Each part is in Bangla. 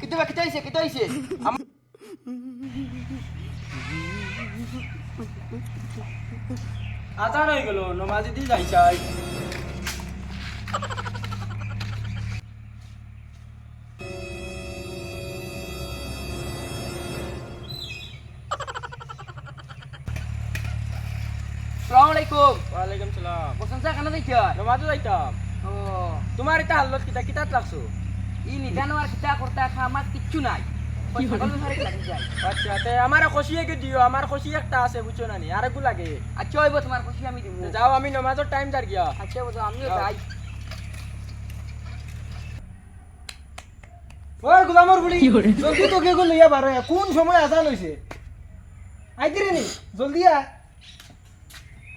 কিতা হইছে আজান হয়ে গেল নমাজি দিয়ে যাই চাই আসসালামু আলাইকুম ওয়ালাইকুম সালাম বসন চা খানা যাইতা নমাজও যাইতাম ও তোমার এটা হালত কিতা কিতাত লাগছো ই নিজানো আর কিতা করতে আমার কিচ্ছু নাই ওই ছাগল ধরে লাগি যায় আচ্ছা তে আমার খুশি কে দিও আমার খুশি একটা আছে বুঝছো না নি আরেকু লাগে আচ্ছা হইব তোমার খুশি আমি দিব যাও আমি নমাজের টাইম দাঁড় গিয়া আচ্ছা বুঝো আমিও যাই ওই গোলামর বুড়ি জলদি তোকে গো লইয়া বারো কোন সময় আজান হইছে আইতিরে নি জলদি আ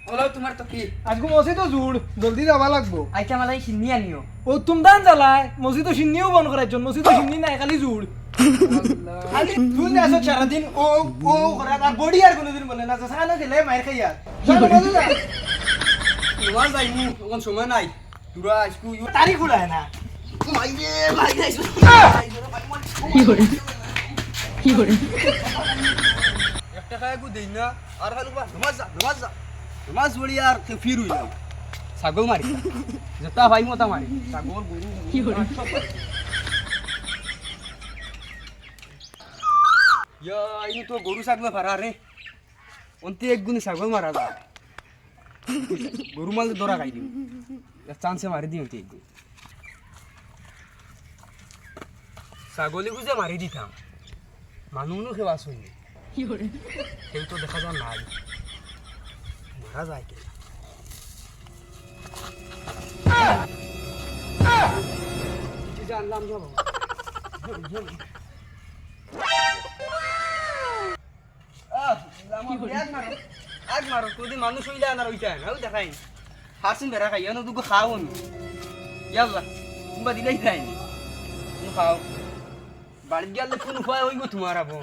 বলো তোমার তো কি আজকে মসজিদও জুড় জলদি যাবা লাগবো আইটা মালাই সিন্নি আনিও ও তুমি দান জ্বালায় মসজিদও সিন্নিও বন্ধ করার জন্য মসজিদও সিন্নি নাই খালি জুড় খালি তুই আসো সারাদিন ও ও করে আর বডি আর কোনোদিন বলে না সানা গেলে মাইর খাইয়া চলো মজা যা তোমার যাই মু কোন সময় নাই দুরা আজকু তারিখ উড়ায় না মাইরে ভাই যাইছো একটা খায় গু দেই না আর খালু বা নমাজ বলি আর ফির হইলাম ছাগল মারি যেটা ভাই মতা মারি ছাগল গরু কি করে ইয়া ইনি তো গরু ছাগল ফারা রে অন্তি এক গুনি ছাগল মারা যা গরু মাল দরা খাই দিম চান্সে মারি দিও অন্তি এক গুনি ছাগলি গুজে মারি দিতাম মানুষও খেলা শুনি কেউ তো দেখা যায় নাই মারা যায় কে জানলাম যাবো আগ মারো তুই মানুষ হইলে আনার হইতে না দেখাই হাসিন বেড়া খাই এনে দুগো খাও নি ইয়াল্লা তোমরা দিলেই খাইনি খাও বাড়িতে গেলে কোন উপায় হইব তোমার আবো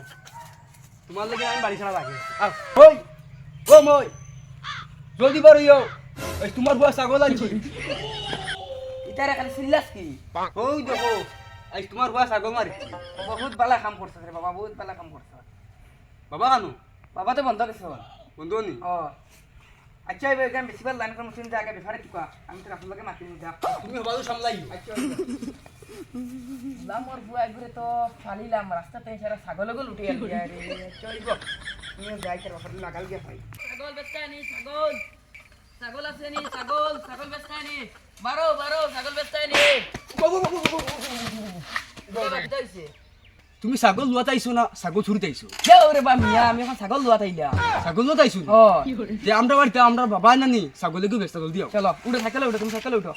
তোমার লাগে আমি বাড়ি ছাড়া লাগে ওই ও মই জলদি বার হইও ওই তোমার বুয়া ছাগল আনছি ইতারে খালি সিল্লাস কি ওই দেখো আজ তোমার বুয়া ছাগল মারি বহুত বালা কাম করছ রে বাবা বহুত বালা কাম করছ বাবা কানু বাবা তো বন্ধ গেছ বন্ধু নি ও আচ্ছা এবার এখানে বেশিবার লাইন করে মুসলিম জায়গা বেফারে টিকা আমি তো রাসুলকে মাতি নি যা তুমি বাজু সামলাই আচ্ছা লামর বুয়া ঘুরে তো ফালিলাম রাস্তাতে সারা ছাগল গল উঠে গেল রে চলবো তুমি যাই তার বাপরে লাগাল গিয়া ভাই ছাগল বেচকানি ছাগল ছাগল আছে নি ছাগল বেচকানি বারো ছাগল বেচকানি বাবা কি হইছে তুমি ছাগল লুয়াতে আইছো না ছাগল ছুরিতে আইছো যাও রে বা মিয়া আমি এখন ছাগল লুয়া তাইলা ছাগল লুয়াতে আইছো ও যে আমরা বাড়িতে আমরা বাবা নানি ছাগলে গো ব্যস্ত জলদি আও চলো উঠে সাইকেলে উঠো তুমি সাইকেলে উঠো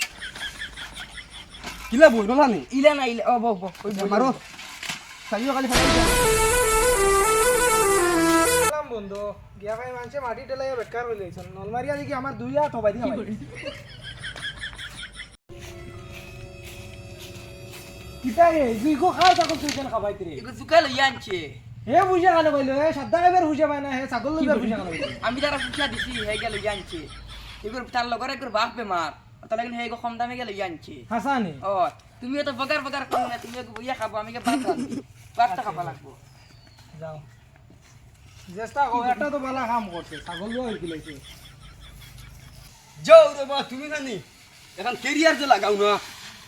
কিলা বই না নি ইলা না ইলা ও বউ ওই মারো সাইও খালি ফালাই সালাম বন্ধু গিয়া ভাই মানুষে মাটি টেলাইয়া বেকার হয়ে যাইছেন নলমারিয়া দেখি আমার দুই হাত হবাই দিয়া কিতা রে দুই কো খাও ছাগল তুই কেন খাবাই রে এগো জুকাল ইয়ানছে হে বুঝা খালে কইলো হে সাদা এবার বুঝা পায় না হে ছাগল লইবার বুঝা খালে আমি যারা পুষা দিছি হে গেল ইয়ানছে এগুর তার লগরে এগুর বাপ বেমার তাহলে হে গো কম দামে গেল ইয়ানছে হাসানি ও তুমি তো বগার করো না তুমি এগো বইয়া খাবো আমি কে বাতটা খাবা লাগবো যাও চেষ্টা কর এটা তো বালা কাম করছে ছাগল লই গিলাইছে যাও রে বা তুমি নানি এখন কেরিয়ার যে লাগাও না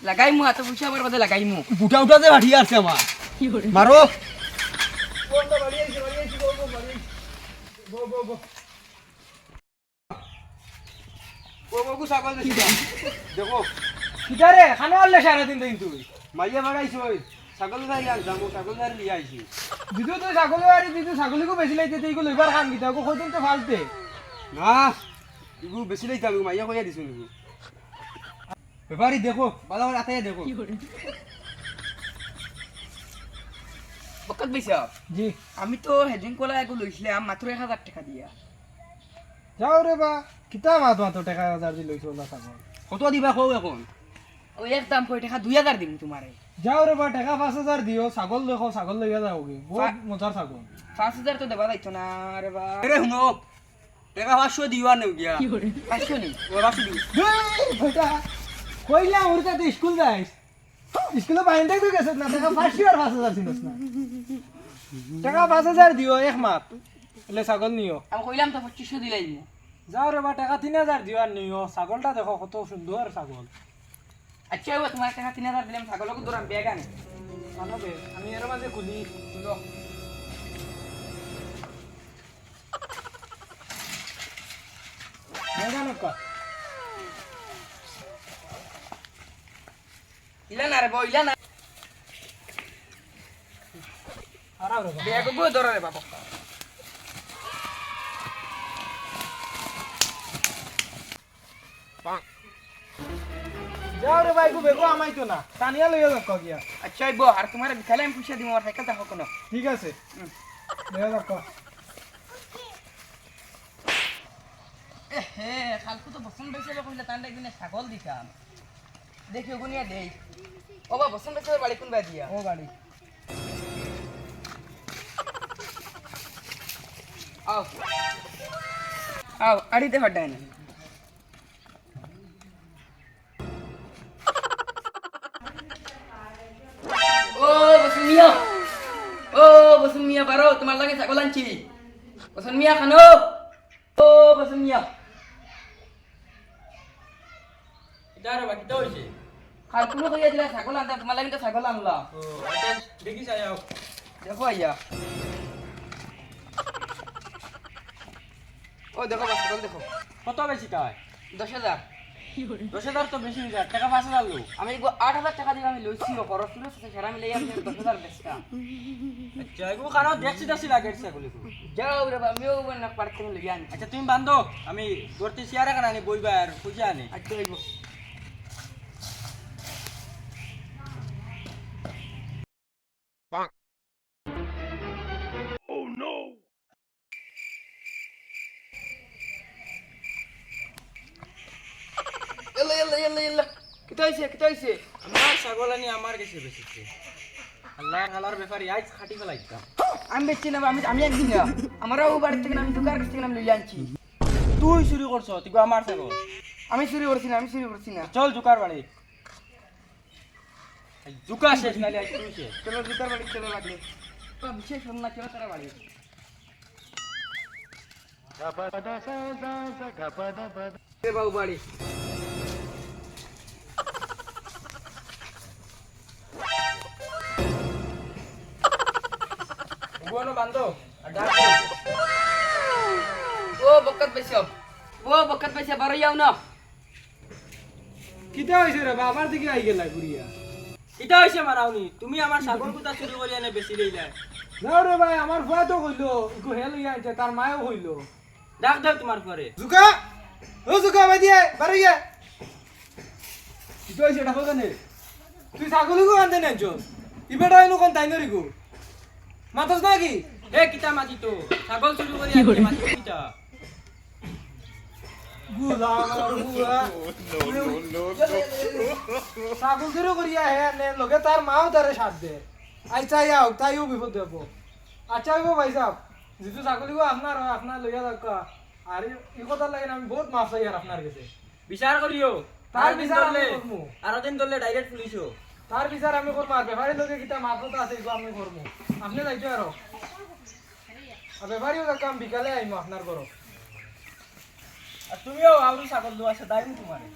লাগাইমু এত পুষা আমার বাদে লাগাইমু বুটা উঠা যে বাড়ি আছে আমার মারো কোনটা বাড়ি আইছে গো বাড়ি আইছে গো ও বাবু ছাগল দেখি দেখো কিতা রে খানা আনলে সারা দিন দিন তুই মাইয়া বাড়াইছো ছাগল গাড়ি আনতাম ছাগল গাড়ি লিয়ে আইছি দিদু তুই ছাগল আরি দিদু ছাগলিকো বেশি লাইতে তুই গো লইবার খান কিতা গো কইদিন তো ফালতে না ইগু বেশি লাইতাম মাইয়া কইয়া দিছো নিগু ব্যাপারি দেখো ভালো করে আতাইয়া দেখো বকত বিশাপ জি আমি তো হেডিং কোলা এগো লইছিলাম মাত্র 1000 টাকা দিয়া যাও রে বা কিতা মাত মাত টাকা 1000 দি লইছো না ছাগল কত দিবা কও এখন ওই এক দাম কই টাকা 2000 দিম তোমারে যাও রে বা টাকা 5000 দিও ছাগল দেখো ছাগল লইয়া যাওগে বহুত মজার ছাগল 5000 তো দেবা যাইতো না রে বা আরে শুনো টাকা 500 দিবা নেও গিয়া 500 নি ও 500 দিও বেটা কইলা ওরটা তো স্কুল যাইস স্কুলে বাইন্দে তো গেছ না টাকা 5,000 চিনস না টাকা 5,000 দিও এক মাস এলে ছাগল নিও আমি কইলাম তো 2500 দিলাই দিমু যাও রে বা টাকা 3,000 দিও আর নিও ছাগলটা দেখো কত সুন্দর ছাগল আচ্ছা ওই তোমার টাকা 3000 দিলাম ছাগলকে দৌড়াম ব্যাগ আনে মানবে আমি এর মাঝে খুলি খুলো মেগানো কা ইলা না রে বই ইলা না আরাম রে ব্যাগ গো ধরে রে বাবা যাও রে ভাই গো বেগো আমাই তো না টানিয়া লইয়া যাও গিয়া আচ্ছা আইবো আর তোমার বিকালে আমি পয়সা দিমু আর সাইকেল দেখো কোন ঠিক আছে লইয়া যাও হে কালকে তো বসন বেচে কইলা তান্ডা কিনে ছাগল দিতাম দেখি ওগুনিয়া দেই ও বা বসন বেচে বাড়ি কোন বাই দিয়া ও গাড়ি আও আও আড়িতে হটাই না ও বসুন মিয়া পারো তোমার লাগে ছাগল আনছি বসুন মিয়া খানো ও বসুন মিয়া এটা রে বাকি তো হইছে খাল কোনো কইয়া দিলা ছাগল আনতাম তোমার লাগে তো ছাগল আনলা ও আচ্ছা দেখি চাই আও দেখো আইয়া ও দেখো বা ছাগল দেখো কত বেশি তাই 10,000 10,000 তো বেশি হয়ে যায় টাকা 5,000 লো আমি 8,000 টাকা দিয়ে আমি লইছি ও খরচ ছিল সেরা মিলে আমি 10,000 বেচতাম আচ্ছা এগো কানো দেখছি দেখছি লাগে ছাগল এগো যাও রে বা আমিও না পারতে লইয়া আনি আচ্ছা তুমি বান্ধো আমি গর্তে চেয়ারে কানা নি বইবা আর পয়সা আনি আচ্ছা আইবো এলা কিতা হইছে আমার ছাগল আনি আমার কাছে বেশিছে আল্লাহ আল্লাহর ব্যাপারে আজ খাটি ফেলাইতাম আমি বেচছি না আমি একদিন না আমারও বাড়ি থেকে আমি দোকান কাছ থেকে আমি লইয়া আনছি তুই চুরি করছো তুই আমার ছাগল আমি চুরি করছি না চল জুকার বাড়ি জুকা শেষ নালে আজ তুই শেষ চলো দোকান বাড়ি চলে লাগলে তো বিশেষ হল না চলো তারা বাড়ি বাবু বাড়ি গোনো বান্ধো আর ডাক ও বকত পাইছে বারো যাও না কিতা হইছে রে বা আমার দিকে আই গেলা গুড়িয়া এটা হইছে মারাউনি তুমি আমার ছাগল কুতা চুরি করি এনে বেশি লইলা যাও রে ভাই আমার ফুয়া তো কইলো ইকো হেল ইয়া আছে তার মায়ও কইলো ডাক দাও তোমার পরে জুকা ও জুকা ভাই দিয়ে বাড়ি গিয়া কিতা হইছে ডাকো জানে তুই ছাগলি গো আনতে নাই জন ইবেটা এনু কোন তাই নরি গো মাতস নাকি এ কিতা মাটি তো ছাগল চুরি করি আনতে মাটি কিতা গুলা গুলা ছাগল চুরি করিয়া হে নে লগে তার মাও তারে সাথ দে আচ্ছা যাও তাইও বিপদ দেব আচ্ছা গো ভাই সাহেব যেহেতু ছাগলি গো আপনার হয় আপনার লইয়া যাকা আর এই কথা লাগে আমি বহুত মাফ চাই আর আপনার কাছে বিচার করিও তার বিচার আমি করমু আর দিন ধরলে ডাইরেক্ট পুলিশও তার বিচার আমি করবো আর ব্যাপারী লোকে কিতা মাফত আছে এগুলো আমি করবো আপনি যাইতে আরো আর ব্যাপারীও কাম বিকালে আইমো আপনার ঘর আর তুমিও আউরি ছাগল দো আছে দাইমু তোমারে